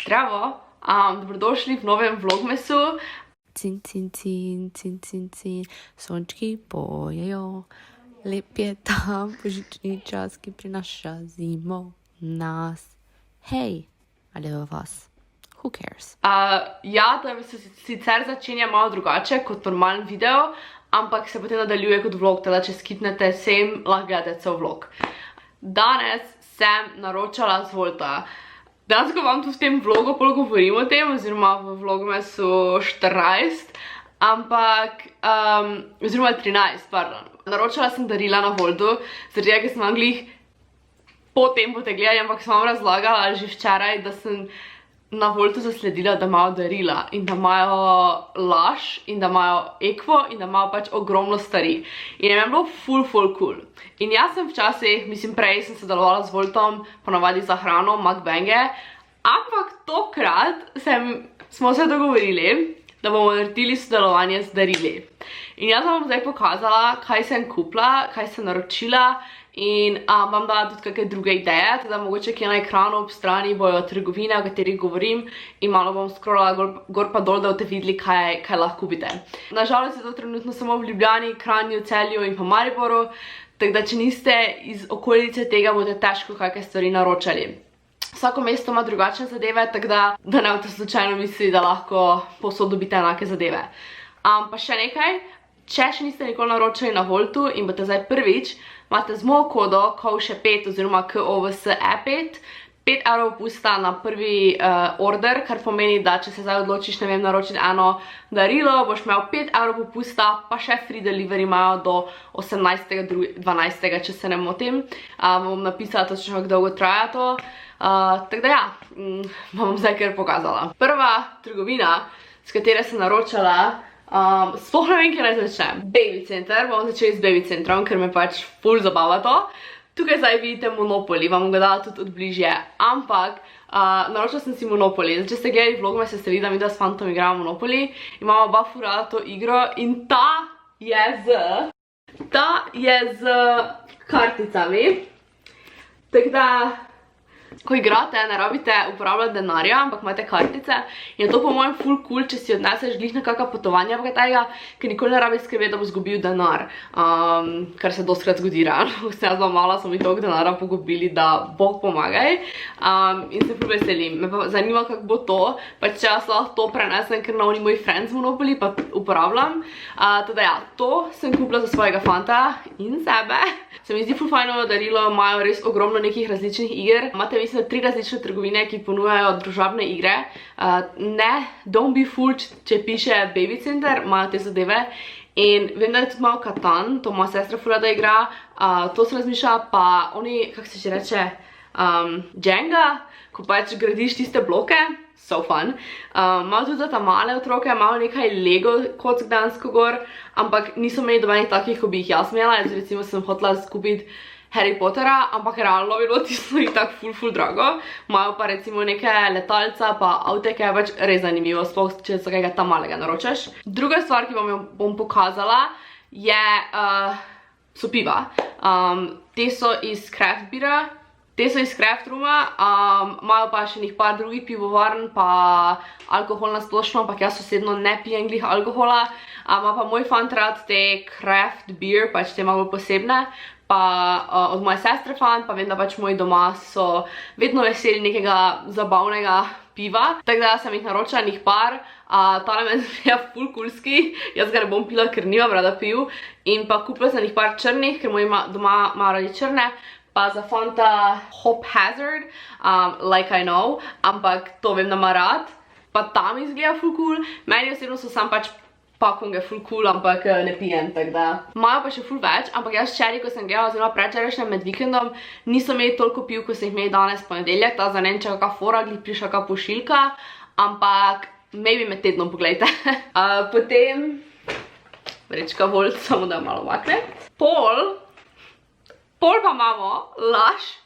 Zdravo, dobrodošli v novem vlogmasu. Cin, cin, cin, cin, cin, cin, sončki pojejo, lep je ta božični čas, ki prinaša zimo nas. Hej, ali v vas? Who cares? Ja, da se sicer začenja malo drugače kot normalen video, ampak se potem nadaljuje kot vlog, teda če skipnete sem, lahko gledate cel vlog. Danes sem naročala z Wolta. Dejansko vam tu v tem vlogu pol govorim o tem, oziroma v vlogmasu 14, ampak, oziroma 13, pardon. Naročala sem darila na Woltu, zaradi tega, ker sem vam glih potem potegljali, ampak sem vam razlagala že včeraj, da sem na Woltu zasledila, da imajo darila in da imajo Lush in da imajo Equo in da imajo pač ogromno stvari. In je bilo ful cool. In jaz sem včasih, mislim prej sem sodelovala z Woltom, ponavadi za hrano, mukbange, ampak tokrat smo se dogovorili, da bomo naredili sodelovanje z darili. In jaz vam bom zdaj pokazala, kaj sem kupila, kaj sem naročila in vam dala tudi kakšne druge ideje, teda mogoče kje na ekranu ob strani bojo trgovine, o katerih govorim in malo bom scrollala gor pa dol, da boste videli, kaj lahko kupite. Nažalost je to trenutno samo v Ljubljani, Kranju, Celju in pa Mariboru, tako da če niste iz okolice tega, boste težko kakšne stvari naročali. Vsako mesto ima drugačne zadeve, tako da ne boste slučajno mislili, da lahko povsod dobite enake zadeve. Pa še nekaj, če še niste nikoli naročali na Woltu in boste zdaj prvič, imate z mojo kodo KOVŠE5 oziroma KOVSE5 5 € popusta na prvi order, kar pomeni, da če se zdaj odločiš, ne vem, naročiti eno darilo, boš imel 5 € popusta, pa še free delivery imajo do 18.12., če se ne motim. Bom napisala točno, kako dolgo traja to. Tako da ja, vam bom zdaj kar pokazala. Prva trgovina, s katere sem naročala, sploh ne vem, kje naj začnem. Baby Center, bomo začeli z Baby Centrom, ker me pač ful zabava to. Tukaj zdaj vidite Monopoly, vam bom ga dala tudi od bližje, ampak naročila sem si Monopoly. Če ste gledali vlogme, ste videli, da mi da s fantom igramo Monopoly. Imamo oba ful rada to igro in ta je z karticami. Tako da, ko igrate, ne rabite uporabljati denarja, ampak imate kartice. In je to po mojem ful cool, če si odneseš glih na kakšna potovanja v tega, ker nikoli ne rabi skrbeti, da bo zgubil denar. Kar se dostikrat zgodi, realno. Jaz bila mala, so mi toliko denarja pogubili, da bog pomagaj. In se ful veselim. Me pa zanima, kako bo to, pa če jaz lahko to prenesem, ker na oni moj friends Monopoly pa uporabljam. Teda ja, to sem kupila za svojega fanta in sebe. Se mi zdi ful fajno darilo, imajo res ogromno nekih različnih iger. Imate mislim 3 različne trgovine, ki ponujajo družabne igre. Ne, don't be fooled, če piše Baby Center, imajo te zadeve. In vem, da je tudi malo Katan, to moja sestra ful rada igra. To sem razmišljala, pa oni, kako se že reče, Jenga, ko pač gradiš tiste bloke. So fun. Imajo tudi za ta male otroke, imajo nekaj Lego kock dejansko gor, ampak niso imeli dobenih takih, ko bi jih jaz imela. Jaz recimo sem hotela skupiti Harry Pottera, ampak realno bilo tisto jih tako ful drago. Imajo pa recimo neke letalca, pa avte, ki je pač res zanimivo, sploh če se kakega tam malega naročaš. Druga stvar, ki vam jo bom pokazala, so piva. Te so iz Craft Beera. Te so iz Craft Rooma, imajo pa še nekaj par drugih pivovarn, pa alkohol na splošno, ampak jaz osebno ne pijem glih alkohola. Ima pa moj fant rad te Craft Beer, pač te malo posebne, pa od moje sestre fant, pa vem, da pač moji doma so vedno veseli nekega zabavnega piva. Tako da sem jih naročila nekaj par, tale meni zgleda ful kulski, jaz ga ne bom pila, ker nimam rada piv. In pa kupila sem nekaj par črnih, ker moji doma imajo radi črne. Pa za fanta Hop Hazard, like I know, ampak to vem, da ima rad. Pa tam izgleda ful cool. Meni osebno so sam pač pakonge ful cool, ampak ne pijem, tako da. Imajo pa še ful več, ampak jaz včeraj, ko sem gledala, oziroma predvčerajšnjem med vikendom, niso imeli toliko piv, ko sem jih imeli danes ponedeljek, ta za ne vem, če kakšna fora, glih prišla kakšna pošiljka, ampak maybe med tednom pogledajte. Potem, vrečka Volt, samo da malo makne. Pol pa imamo Lush,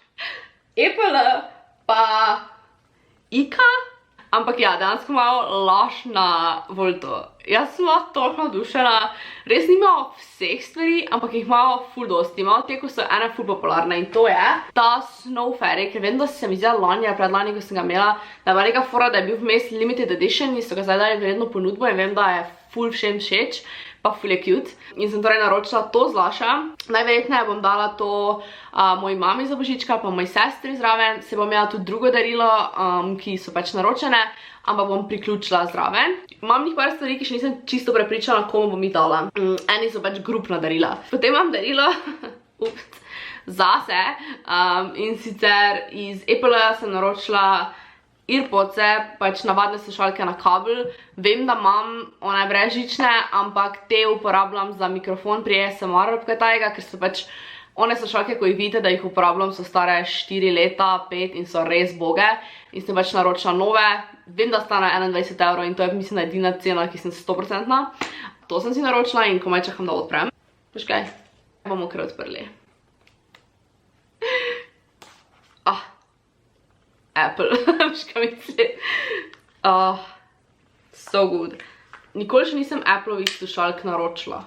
EPL, pa IKA. Ampak ja, dejansko malo laž na Voltu. Jaz sem bila toliko navdušena, res ni imela vseh stvari, ampak jih imala ful dosti. Imala te, ko so ene ful popularne in to je ta Snow Fairy, ker vem, da se mi zdaj lani, predlani, ko sem ga imela, da je bila neka fora, da je bil vmes limited edition in so ga zdaj dali vredno ponudbo in vem, da je ful všem všeč, pa ful je cute. In sem torej naročila to z Laša. Najverjetneje bom dala to moji mami za božička, pa moji sestri zraven. Se bom imela tudi drugo darilo, ki so pač naročene, ampak bom priključila zraven. Imam njih par stvari, ki še nisem čisto prepričana, komu bom jih dala. Eni so pač grupna darila. Potem imam darilo zase in sicer iz Apple-a sem naročila Earpodse, pač navadne slušalke na kabel. Vem, da imam one brezžične, ampak te uporabljam za mikrofon pri ASMR ali kaj tajega, ker so pač one slušalke, ko jih vidite, da jih uporabljam, so stare 4 leta, 5 in so res boge. In sem pač naročila nove. Vem, da stane 21 € in to je, mislim, edina cena, ki sem 100%. To sem si naročila in komaj čakam, da odprem. Veš kaj? Bomo kar odprli. Apple, veš kaj misli. So good. Nikoli še nisem Appleovih slušalk naročila.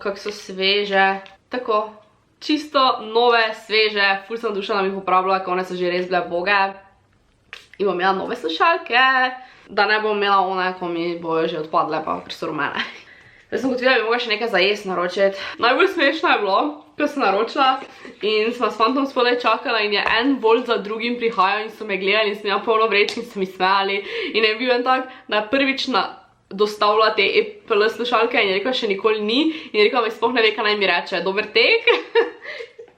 Kak so sveže. Tako, čisto nove, sveže, ful sem duša, da mi jih uporabljala, ker one so že res bile boge. In bom imela nove slušalke, da ne bom imela one, ko mi bojo že odpadle, pa ker so rumene. Zdaj sem gotovila, da bi mogla še nekaj za jesti naročiti. Najbolj smešno je bilo, ko sem naročila in sem s fantom spodaj čakala in je en Volt za drugim prihajal in so me gledali in sem imela polno vrečk in so mi smejali. In je bil en tak, da je prvič dostavila te Apple slušalke in je rekel, še nikoli ni. In je rekel, da mi sploh ne ve, kaj naj mi reče. Dober tek.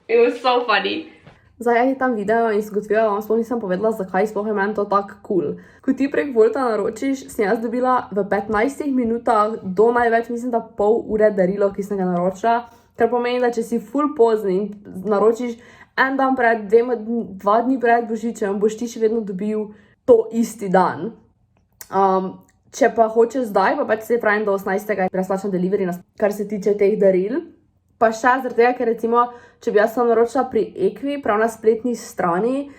It was so funny. Zdaj je tam video in sem gotovila, da vam sploh nisem povedala, zakaj sploh je meni to tako cool. Ko ti prek Volta naročiš, sem jaz dobila v 15 minutah do največ, mislim, da pol ure darilo, ki sem ga naročila. Kar pomeni, da če si ful pozni in naročiš en dan pred, 2 dni pred božičem, boš ti še vedno dobil to isti dan. Če pa hočeš zdaj, pa pač se pravim do 18. brezplačna delivery, kar se tiče teh daril. Pa še zaradi tega, ker recimo, če bi jaz sem naročila pri Ekvi, prav na spletni strani,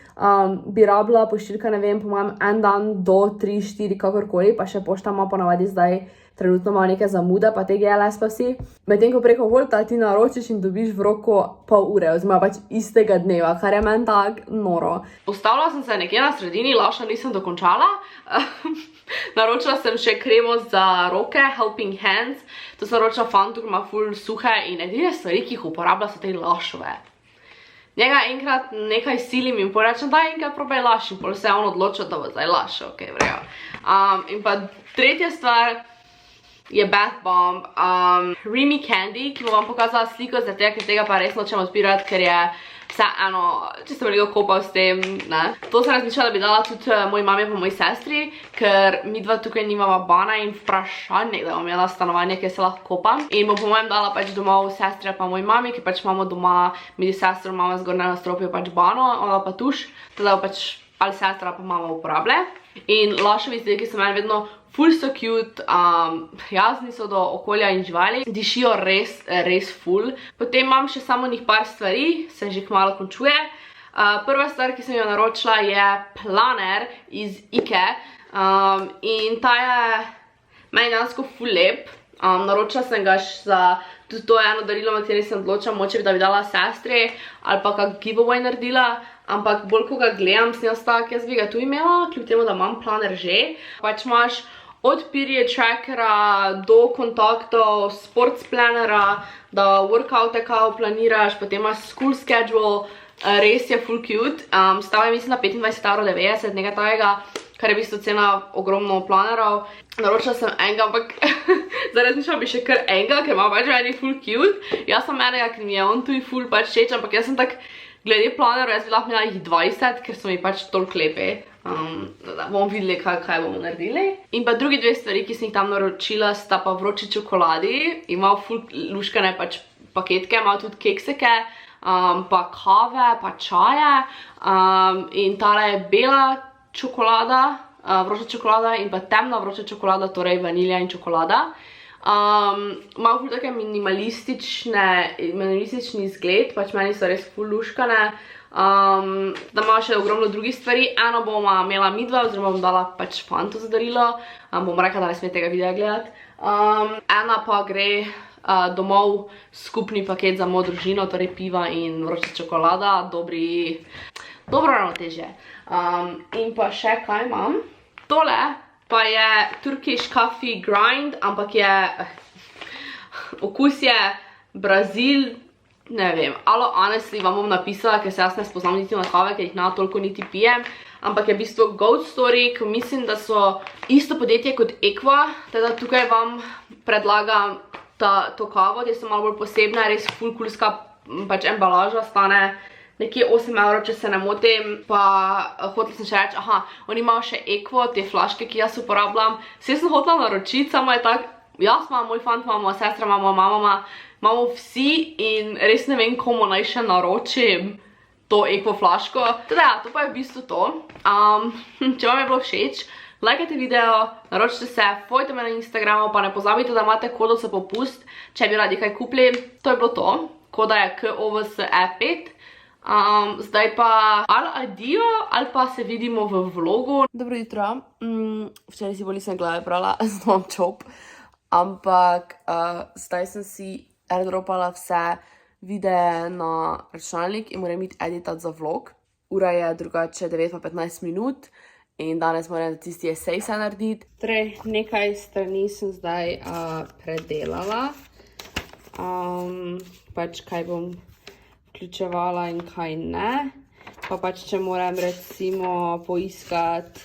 bi rabila pošiljka, ne vem, po mojem, en dan do 3-4, kakorkoli, pa še pošta ima ponavadi zdaj trenutno malo neke zamude, pa te GLS pa vsi. Medtem ko preko Volta ti naročiš in dobiš v roko pol ure, oziroma pač istega dneva, kar je meni tak noro. Postavila sem se nekje na sredini, Laša nisem dokončala. Naročila sem še kremo za roke, Helping Hands. To sem naročila fantu, ki ima ful suhe in edine stvari, ki jih uporablja, so te Lašove. Njega enkrat nekaj silim in porečem, da enkrat probaj Laš in pol se je on odločil, da bo zdaj Laš, ok, vrejo. In pa tretja stvar je Bath Bomb, Remy Candy, ki bom vam pokazala sliko, zato ker tega pa res nočem odpirati, ker je vse eno, če se veliko kopal s tem, ne. To sem razmišljala, da bi dala tudi moji mami pa moji sestri, ker mi dva tukaj nimava bana in vprašanje, da bom imela stanovanje, kjer se lahko kopam. In bom po mojem dala pač domov sestre pa moji mami, ker pač imamo doma, mi sestro, mama zgornje na stropju pač bano, ona pa tuš, teda pač ali sestra pa mama uporablja. In Lašovi izdelki so meni vedno ful so cute, prijazni so do okolja in živali, dišijo res, res ful. Potem imam še samo njih par stvari, se že kmalu končuje. Prva stvar, ki sem jo naročila, je planer iz Ikee in ta je meni dejansko ful lep. Naročila sem ga za, tudi to je eno darilo, na kateri sem odločila, moče da bi dala sestri ali pa kak giveaway naredila. Ampak bolj, ko ga gledam, sem jaz tak, jaz bi ga tu imela, kljub temu, da imam planer že. Pač imaš od period trackera do kontaktov, sports planera, da workoute kao planiraš, potem imaš school schedule, res je full cute. Stava je mislim na 25,90 €, nekaj tajega, kar je v bistvu cena ogromno planerov. Naročila sem enega, ampak zdaj razmišljam bi še kar enega, ker ima pač meni full cute. Jaz sem enega, ker mi je on tu full pač všeč, ampak jaz sem tak, glede planerov, jaz bi lahko imela jih 20, ker so mi pač toliko lepi. Bomo videli, kaj bomo naredili. In pa drugi dve stvari, ki sem jih tam naročila, sta pa vroči čokoladi. Ima ful luškane pač paketke, ima tudi kekseke, pa kave, pa čaje. In tale je bela čokolada, vroča čokolada in pa temna vroča čokolada, torej vanilja in čokolada. Imam ful take minimalistični izgled, pač meni so res ful luškane. Da imamo še ogromno drugih stvari. Eno bomo imela midva, oziroma bom dala pač fantu za darilo. Bom rekla, da ne sme tega videa gledati. Ena pa gre domov skupni paket za mojo družino, torej piva in vroča čokolada, dobro ravnotežje. In pa še kaj imam? Tole pa je Turkish Coffee Grind, ampak je, okus je Brazil, ne vem, alo honestly vam bom napisala, ker se jaz ne spoznam niti na kave, ker jih na toliko niti pijem, ampak je v bistvu Goat Story, ko mislim, da so isto podjetje kot Equa, teda tukaj vam predlagam to kavo, ki so malo bolj posebna, res ful kulska pač embalaža, stane nekje 8 €, če se ne motim, pa hotela sem še reči, oni imajo še Equa, te flaške, ki jaz uporabljam. Vse sem hotela naročiti, samo je tako, jaz imam, moj fant imamo, sestra imamo, mama imamo vsi in res ne vem, komu naj še naročim to Equa flaško. Teda ja, to pa je v bistvu to. Če vam je bilo všeč, lajkajte video, naročite se, folgajte me na Instagramu, pa ne pozabite, da imate kodo za popust, če bi radi kaj kupili. To je bilo to, koda je KOVSE5. Zdaj pa ali adijo, ali pa se vidimo v vlogu. Dobro jutro, včeraj si bolj nisem glave brala, znam čop, ampak zdaj sem si airdropala vse videe na računalnik in moram iti editati za vlog. Ura je drugače 9:15 minut in danes moram tisti esej se narediti. Torej, nekaj strani sem zdaj predelala, pač kaj bom vključevala in kaj ne. Pa pač, če moram recimo poiskati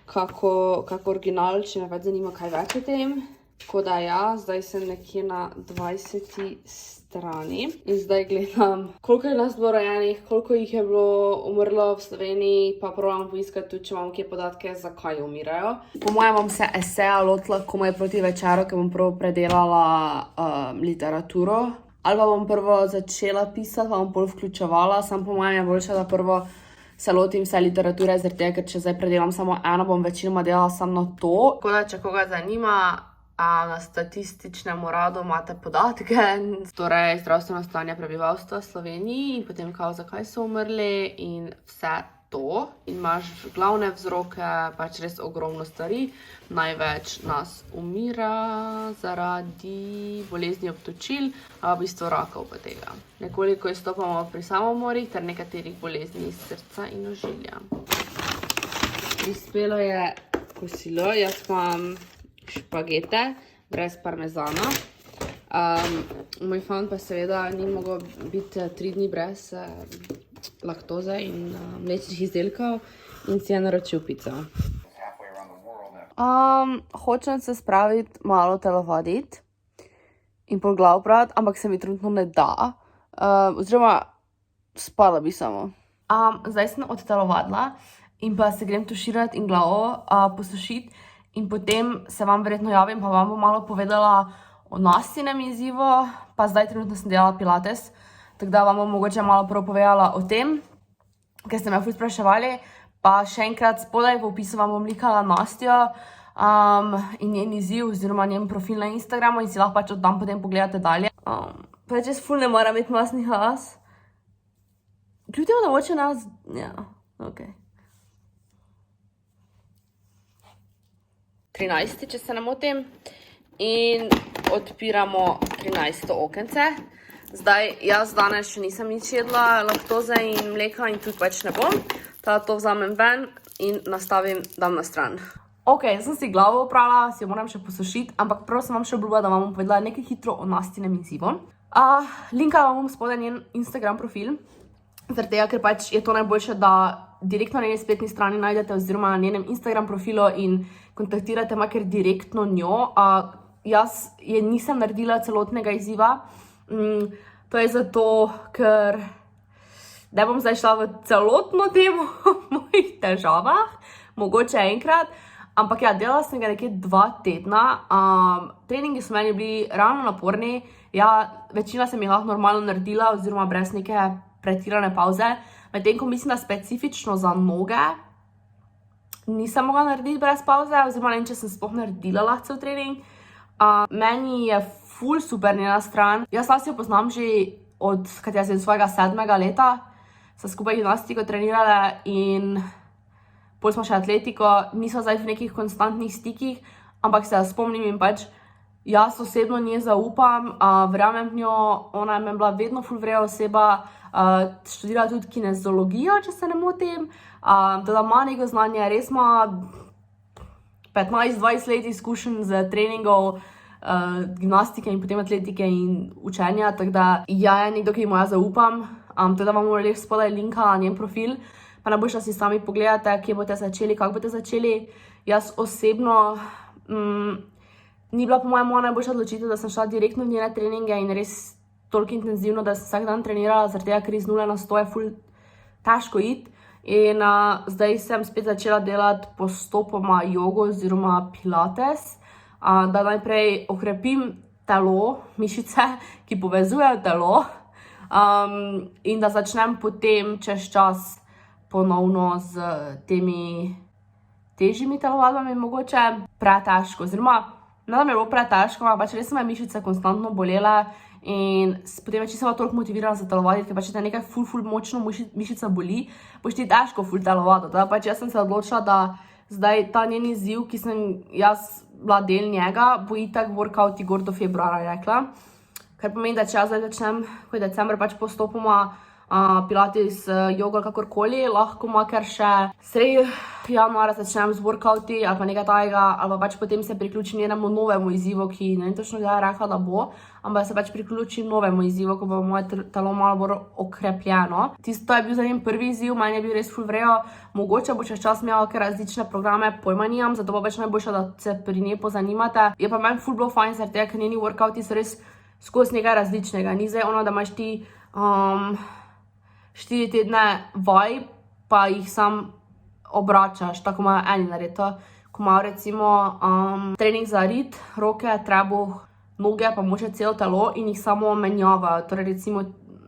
kak original, če me več zanima kaj več o tem. Tako da ja, zdaj sem nekje na 20. strani in zdaj gledam, koliko je nas bilo rojenih, koliko jih je bilo umrlo v Sloveniji, pa probam poiskati tudi, če imam kje podatke, zakaj umirajo. Po mojem bom se eseja lotila komaj proti večeru, ker bom prvo predelala literaturo. Ali pa bom prvo začela pisati, pa bom bolj vključevala, sam po mojem je boljše, da prvo se lotim vse literature, zaradi tega, ker če zdaj predelam samo eno, bom večinoma delala samo na to. Tako da, če koga zanima, na statističnem uradu imate podatke, torej zdravstveno stanje prebivalstva v Sloveniji in potem kao, zakaj so umrli in vse to. In imaš glavne vzroke, pač res ogromno stvari. Največ nas umira zaradi bolezni obtočil, a v bistvu rakov pa tega. Nekoliko izstopamo pri samomorih ter nekaterih bolezni srca in ožilja. Prispelo je kosilo, jaz imam špagete brez parmezana. Moj fant pa seveda ni mogel biti 3 dni brez laktoze in mlečnih izdelkov in si je naročil pico. Hočem se spraviti malo telovaditi in pol glav prati, ampak se mi trenutno ne da. Oziroma, spala bi samo. Zdaj sem odtelovadila in pa se grem tuširati in glavo posušiti. In potem se vam verjetno javim, pa vam bom malo povedala o Nastinem izzivu, pa zdaj trenutno sem delala pilates, tako da vam bom mogoče malo prvo povedala o tem, ker ste me ful spraševali, pa še enkrat spodaj v opisu vam bom likala Nastjo in njen izziv, oziroma njen profil na Instagramu in si lahko pač od tam potem pogledate dalje. Pač jaz ful ne moram imeti masnih las. Kljub temu, da moče nas, ja, okej. 13, če se ne motim, in odpiramo 13. okence. Zdaj, jaz danes še nisem nič jedla laktoze in mleka in tudi pač ne bom. Teda to vzamem ven in nastavim, dam na stran. Ok, sem si glavo oprala, si jo moram še posušiti, ampak prvo sem vam še obljubila, da vam bom povedala nekaj hitro o Nastinem izzivu. Linkala vam bom spodaj njen Instagram profil, zaradi tega, ker pač je to najboljše, da direktno na njeni spletni strani najdete oziroma na njenem Instagram profilu in kontaktirate makar direktno njo. Jaz je nisem naredila celotnega izziva. To je zato, ker ne bom zdaj šla v celotno temo o mojih težavah, mogoče enkrat, ampak ja, delala sem ga nekje 2 tedna. Treningi so meni bili ravno naporni, ja, večina sem jih lahko normalno naredila oziroma brez neke pretirane pauze, medtem ko mislim, da specifično za noge nisem mogla narediti brez pauze, oziroma ne vem, če sem sploh naredila lahko cel trening. Meni je ful super njena stran. Jaz jo poznam že od svojega 7. leta. Sva skupaj gimnastiko trenirala in pol smo še atletiko. Nisva zdaj v nekih konstantnih stikih, ampak se spomnim in pač jaz osebno nje zaupam, verjamem v njo, ona je bila vedno ful vredna oseba, študirala tudi kineziologijo, če se ne motim, da ima neko znanje, res ima 15-20 let izkušenj z treningov, gimnastike in potem atletike in učenja, tako da ja, je nekdo, ki mu jaz zaupam, tako da vam moram spodaj linka na njen profil, pa najboljše, da si sami pogledate, kje boste začeli, kako boste začeli. Jaz osebno ni bila po mojem moja najboljša odločitev, da sem šla direktno v njene treninge in res toliko intenzivno, da sem vsak dan trenirala, zaradi tega, ker iz 0 na 100 je ful težko iti. In zdaj sem spet začela delati postopoma jogo oziroma pilates, da najprej okrepim telo, mišice, ki povezujejo telo, in da začnem potem čez čas ponovno z temi težjimi telovadbami, mogoče pretežko, oziroma ne da mi je bilo pretežko, ampak pač res so me mišice konstantno bolele in potem več nisem toliko motivirana za telovaditi, ker pač te nekaj ful močno mišica boli, boš ti težko ful telovaditi. Da pač jaz sem se odločila, da zdaj ta njen izziv, ki sem jaz bila del njega, bo itak workouti gor do februarja, rekla. Kar pomeni, da če jaz zdaj začnem, ko je december, pač postopoma pilates, jogo ali kakorkoli, lahko ima kar še sredi januara začnem z workouti ali pa nekaj tajega, ali pa pač potem se priključim njenemu novemu izzivu, ki ne vem točno kdaj je rekla, da bo, ampak se pač priključim novemu izzivu, ko bo moje telo malo bolj okrepljeno. Tisto je bil za njen prvi izziv, meni je bil res ful vrejo, mogoče bo čez čas imela kar različne programe, pojma nimam, zato bo več najboljše, da se pri njej pozanimate. Je pa meni ful bilo fajn, zaradi tega, ker njeni workouti so res skozi nekaj različnega. Ni zdaj ono, da imaš ti 4 tedne vaj, pa jih sam obračaš, tako imajo eni naredo. Ko imajo recimo trening za rit, roke, trebuh, noge, pa moče celo telo in jih samo menjavajo. Torej recimo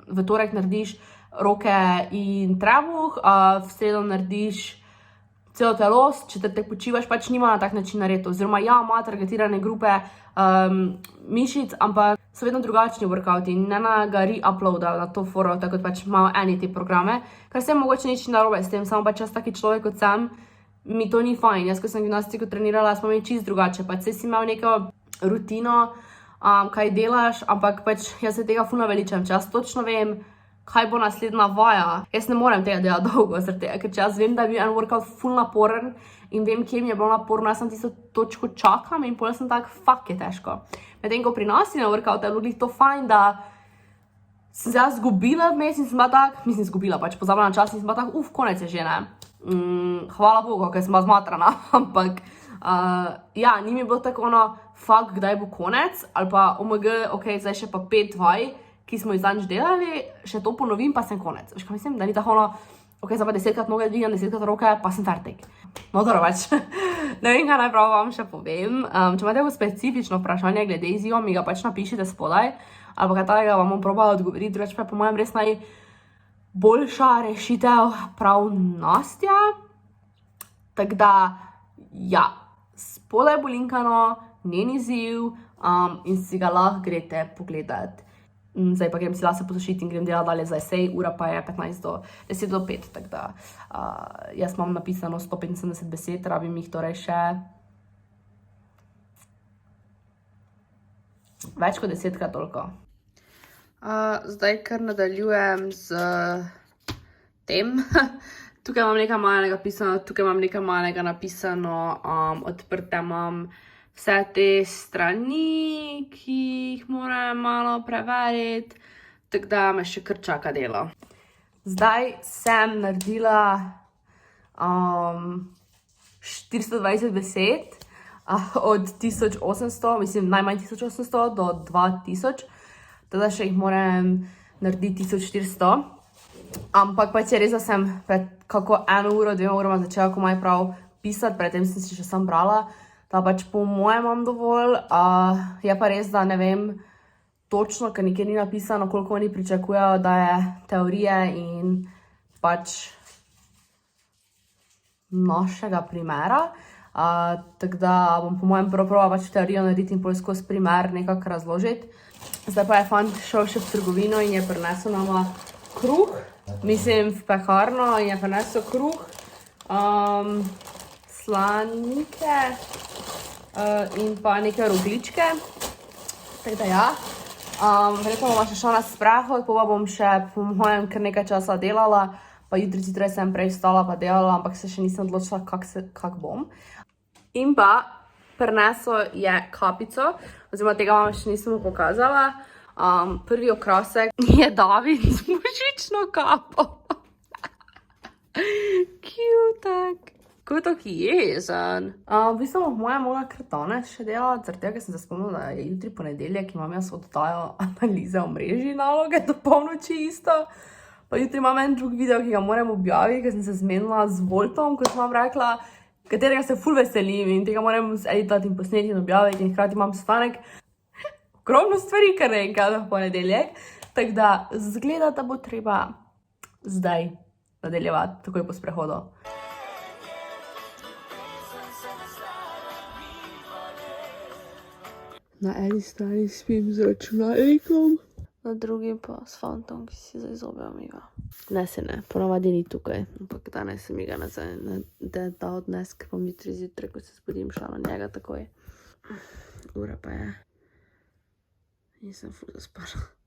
v torek narediš roke in trebuh, v sredo narediš celo telo, četrtek počivaš, pač nima na tak način naredo. Oziroma ja, ima targetirane grupe mišic, ampak so vedno drugačni workouti in ne ga re-uploada na to foro, tako kot pač imajo eni te programe, kar se mogoče nič narobe s tem, samo pač jaz taki človek kot sem, mi to ni fajn. Jaz, ko sem gimnastiko trenirala, smo imeli čist drugače, pač si imel neko rutino, kaj delaš, ampak pač jaz se tega ful naveličam, če jaz točno vem, kaj bo naslednja vaja. Jaz ne morem tega delati dolgo, ker če jaz vem, da je bil en workout ful naporen in vem, kje mi je bilo naporno, jaz sem tisto točko čakam in potem sem tak, fuck, je težko. Medtem ko pri nas na workout je bilo to fajn, da sem se jaz zgubila vmes in sem bila tak, mislim zgubila, pač pozabila na čas in sem bila tak, konec je že, ne. Hvala Bogu, ker sem bila zmatrana, ampak ja, ni mi bilo tako ono, fuck, kdaj bo konec, ali pa omg, ok, zdaj še pa 5 vaj, ki smo jih zadnjič delali, še to ponovim, pa sem konec. Veš, kaj mislim, da ni tako ono, ok, zdaj pa 10-krat noge dvigam, 10-krat roke, pa sem fertik. No, dobro, pač. Ne vem, kaj najprav vam še povem. Če imate specifično vprašanje glede izziva, mi ga pač napišite spodaj, ali pa kaj takega vam bom probala odgovoriti, drugače pa je po mojem res najboljša rešitev prav Nastja. Tako da, ja, spodaj bo linkano, njen izziv in si ga lahko greste pogledati. Zdaj pa grem si lase posušiti in grem delati dalje za esej, ura pa je 10 do 5, tako da jaz imam napisano 175 besed, rabim jih torej še več kot 10-krat toliko. Zdaj kar nadaljujem z tem. Tukaj imam nekaj malega pisano, tukaj imam nekaj malega napisano, odprte imam vse te strani, ki jih moram malo preveriti, tako da me še kar čaka delo. Zdaj sem naredila 420 besed od 1800, mislim najmanj 1800 do 2000, teda še jih moram narediti 1400. Ampak pač je res, da sem pred kako 1 uro, 2 urama začela komaj prav pisati, predtem sem si še sam brala. Da pač po mojem imam dovolj, je pa res, da ne vem točno, ker nikjer ni napisano, koliko oni pričakujejo, da je teorije in pač našega primera. tako da bom po mojem probala pač teorijo narediti in pol skozi primer nekako razložiti. Zdaj pa je fant šel še v trgovino in je prinesel nama kruh, mislim v pekarno in je prinesel kruh, slanike in pa neke rogljičke, tako da ja. Verjetno bom še šla na sprehod, pa bom še po mojem kar nekaj časa delala, pa jutri zjutraj sem prej vstala pa delala, ampak se še nisem odločila, kak bom. In pa prinesel je kapico, oziroma tega vam še nisem pokazala. Prvi okrasek je David z božično kapo. Cutek. Kako je tako jezen. V bistvu bom moja mogla kar danes še delati, zaradi tega, ker sem se spomnila, da je jutri ponedeljek, imam jaz oddajo analize omrežij naloge do polnoči isto. Pa jutri imam en drug video, ki ga moram objaviti, ker sem se zmenila z Voltom, kot sem vam rekla, katerega se ful veselim in tega moram editati in posneti in objaviti in hkrati imam sestanek. Ogromno stvari, kar naenkrat v ponedeljek. Tako da zgleda, da bo treba zdaj nadaljevati, takoj po sprehodu. Na eni strani spim z računalnikom, na drugi pa s fantom, ki si zdaj zobe umiva. Ne se ne, ponavadi ni tukaj, ampak danes sem ga nazaj, da odnes, ker bom jutri zjutraj, ko se zbudim, šla na njega takoj. Ura pa je. In sem ful zaspala.